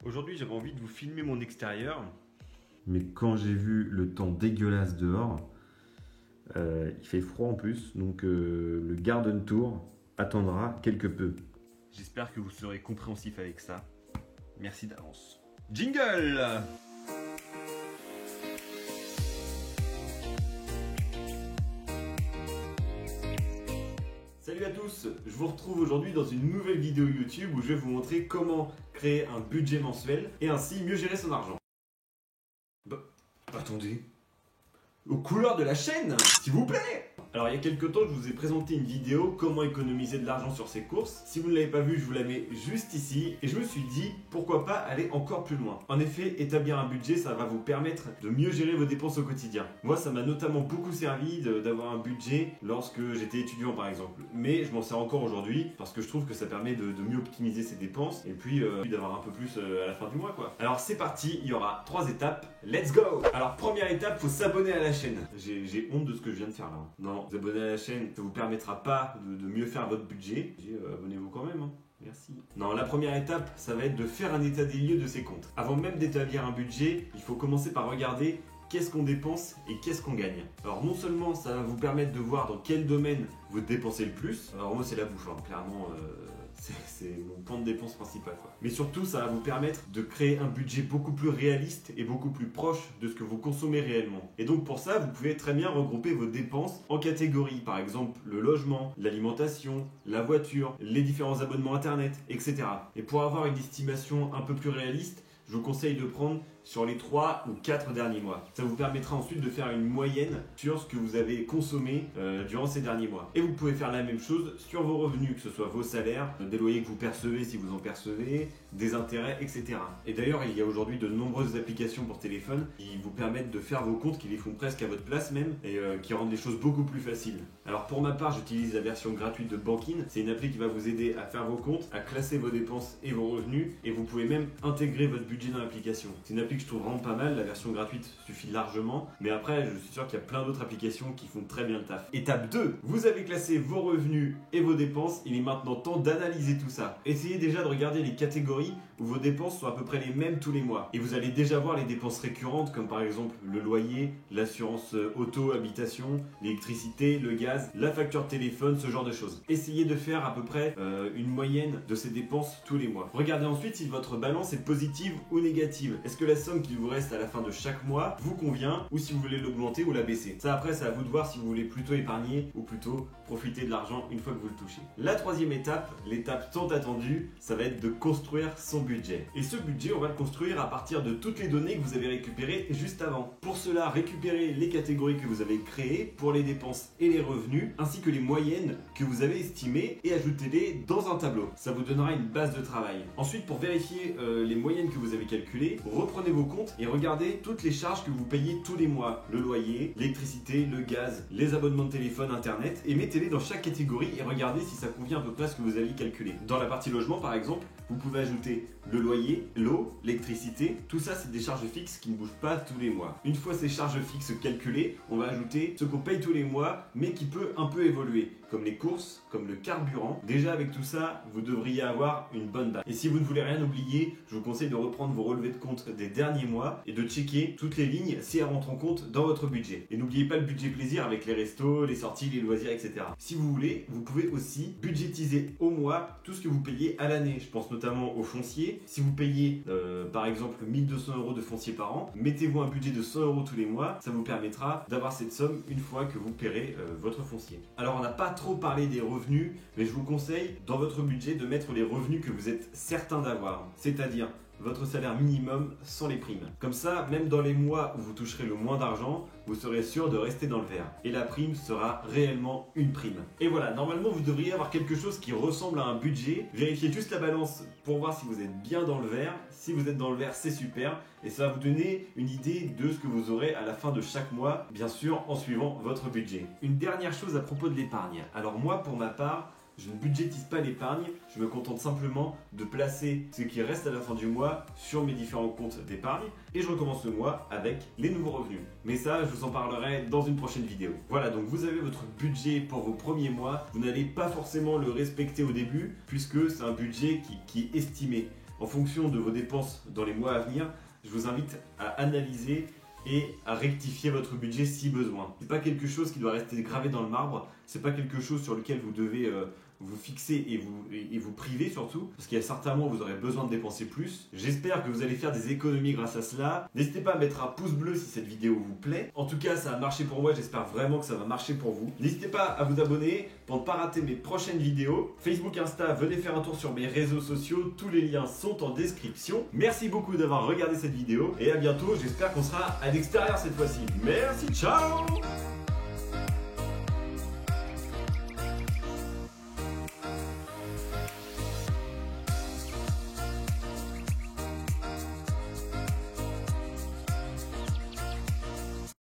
Aujourd'hui, j'avais envie de vous filmer mon extérieur. Mais quand j'ai vu le temps dégueulasse dehors, il fait froid en plus, donc le garden tour attendra quelque peu. J'espère que vous serez compréhensif avec ça. Merci d'avance. Jingle! Salut à tous, je vous retrouve aujourd'hui dans une nouvelle vidéo YouTube où je vais vous montrer comment créer un budget mensuel et ainsi mieux gérer son argent. Bah, attendez, aux couleurs de la chaîne, s'il vous plaît! Alors il y a quelques temps, je vous ai présenté une vidéo comment économiser de l'argent sur ses courses. Si vous ne l'avez pas vue, je vous la mets juste ici et je me suis dit pourquoi pas aller encore plus loin. En effet, établir un budget, ça va vous permettre de mieux gérer vos dépenses au quotidien. Moi, ça m'a notamment beaucoup servi d'avoir un budget lorsque j'étais étudiant par exemple. Mais je m'en sers encore aujourd'hui parce que je trouve que ça permet de mieux optimiser ses dépenses et puis d'avoir un peu plus à la fin du mois quoi. Alors c'est parti, il y aura 3 étapes. Let's go! Alors première étape, faut s'abonner à la chaîne. J'ai honte de ce que je viens de faire là. Non, vous abonner à la chaîne, ça vous permettra pas de mieux faire votre budget. Abonnez-vous quand même, hein. Merci. Non, la première étape, ça va être de faire un état des lieux de ses comptes. Avant même d'établir un budget, il faut commencer par regarder qu'est-ce qu'on dépense et qu'est-ce qu'on gagne. Alors non seulement ça va vous permettre de voir dans quel domaine vous dépensez le plus. Alors moi c'est la bouffe, hein. Clairement c'est mon point de dépense principal quoi. Mais surtout ça va vous permettre de créer un budget beaucoup plus réaliste et beaucoup plus proche de ce que vous consommez réellement. Et donc pour ça vous pouvez très bien regrouper vos dépenses en catégories. Par exemple le logement, l'alimentation, la voiture, les différents abonnements internet, etc. Et pour avoir une estimation un peu plus réaliste, je vous conseille de prendre sur les 3 ou 4 derniers mois. Ça vous permettra ensuite de faire une moyenne sur ce que vous avez consommé durant ces derniers mois. Et vous pouvez faire la même chose sur vos revenus, que ce soit vos salaires, des loyers que vous percevez si vous en percevez, des intérêts, etc. Et d'ailleurs, il y a aujourd'hui de nombreuses applications pour téléphone qui vous permettent de faire vos comptes, qui les font presque à votre place même, et qui rendent les choses beaucoup plus faciles. Alors pour ma part, j'utilise la version gratuite de Bankin. C'est une appli qui va vous aider à faire vos comptes, à classer vos dépenses et vos revenus, et vous pouvez même intégrer votre budget dans l'application. C'est une appli que je trouve vraiment pas mal, la version gratuite suffit largement, mais après je suis sûr qu'il y a plein d'autres applications qui font très bien le taf. Étape 2, vous avez classé vos revenus et vos dépenses, il est maintenant temps d'analyser tout ça. Essayez déjà de regarder les catégories où vos dépenses sont à peu près les mêmes tous les mois. Et vous allez déjà voir les dépenses récurrentes comme par exemple le loyer, l'assurance auto, habitation, l'électricité, le gaz, la facture de téléphone, ce genre de choses. Essayez de faire à peu près une moyenne de ces dépenses tous les mois. Regardez ensuite si votre balance est positive ou négative. Est-ce que la somme qui vous reste à la fin de chaque mois vous convient ou si vous voulez l'augmenter ou la baisser. Ça après c'est à vous de voir si vous voulez plutôt épargner ou plutôt profiter de l'argent une fois que vous le touchez. La troisième étape, l'étape tant attendue, ça va être de construire son budget. Et ce budget on va le construire à partir de toutes les données que vous avez récupérées juste avant. Pour cela, récupérez les catégories que vous avez créées pour les dépenses et les revenus ainsi que les moyennes que vous avez estimées et ajoutez-les dans un tableau. Ça vous donnera une base de travail. Ensuite pour vérifier les moyennes que vous avez calculées, reprenez vos comptes et regardez toutes les charges que vous payez tous les mois. Le loyer, l'électricité, le gaz, les abonnements de téléphone, internet et mettez-les dans chaque catégorie et regardez si ça convient à peu près à ce que vous aviez calculé. Dans la partie logement par exemple, vous pouvez ajouter le loyer, l'eau, l'électricité. Tout ça c'est des charges fixes qui ne bougent pas tous les mois. Une fois ces charges fixes calculées, on va ajouter ce qu'on paye tous les mois mais qui peut un peu évoluer, comme les courses, comme le carburant. Déjà avec tout ça, vous devriez avoir une bonne base. Et si vous ne voulez rien oublier, je vous conseille de reprendre vos relevés de compte des derniers mois et de checker toutes les lignes si elles rentrent en compte dans votre budget. Et n'oubliez pas le budget plaisir avec les restos, les sorties, les loisirs, etc. Si vous voulez, vous pouvez aussi budgétiser au mois tout ce que vous payez à l'année. Je pense notamment au foncier. Si vous payez par exemple 1200 € de foncier par an, mettez-vous un budget de 100 € tous les mois. Ça vous permettra d'avoir cette somme une fois que vous paierez votre foncier. Alors on n'a pas trop parlé des revenus, mais je vous conseille dans votre budget de mettre les revenus que vous êtes certain d'avoir. C'est-à-dire votre salaire minimum sans les primes. Comme ça, même dans les mois où vous toucherez le moins d'argent, vous serez sûr de rester dans le vert. Et la prime sera réellement une prime. Et voilà, normalement vous devriez avoir quelque chose qui ressemble à un budget. Vérifiez juste la balance pour voir si vous êtes bien dans le vert. Si vous êtes dans le vert, c'est super. Et ça va vous donner une idée de ce que vous aurez à la fin de chaque mois, bien sûr en suivant votre budget. Une dernière chose à propos de l'épargne. Alors moi, pour ma part, je ne budgétise pas l'épargne, je me contente simplement de placer ce qui reste à la fin du mois sur mes différents comptes d'épargne et je recommence le mois avec les nouveaux revenus. Mais ça, je vous en parlerai dans une prochaine vidéo. Voilà, donc vous avez votre budget pour vos premiers mois. Vous n'allez pas forcément le respecter au début puisque c'est un budget qui est estimé. en fonction de vos dépenses dans les mois à venir, je vous invite à analyser et à rectifier votre budget si besoin. C'est pas quelque chose qui doit rester gravé dans le marbre, c'est pas quelque chose sur lequel vous devez vous fixer et vous priver surtout, parce qu'il y a certains mois où vous aurez besoin de dépenser plus. J'espère que vous allez faire des économies grâce à cela. N'hésitez pas à mettre un pouce bleu si cette vidéo vous plaît. En tout cas, ça a marché pour moi, j'espère vraiment que ça va marcher pour vous. N'hésitez pas à vous abonner pour ne pas rater mes prochaines vidéos. Facebook, Insta, venez faire un tour sur mes réseaux sociaux, tous les liens sont en description. Merci beaucoup d'avoir regardé cette vidéo et à bientôt, j'espère qu'on sera à l'extérieur cette fois-ci. Merci, ciao!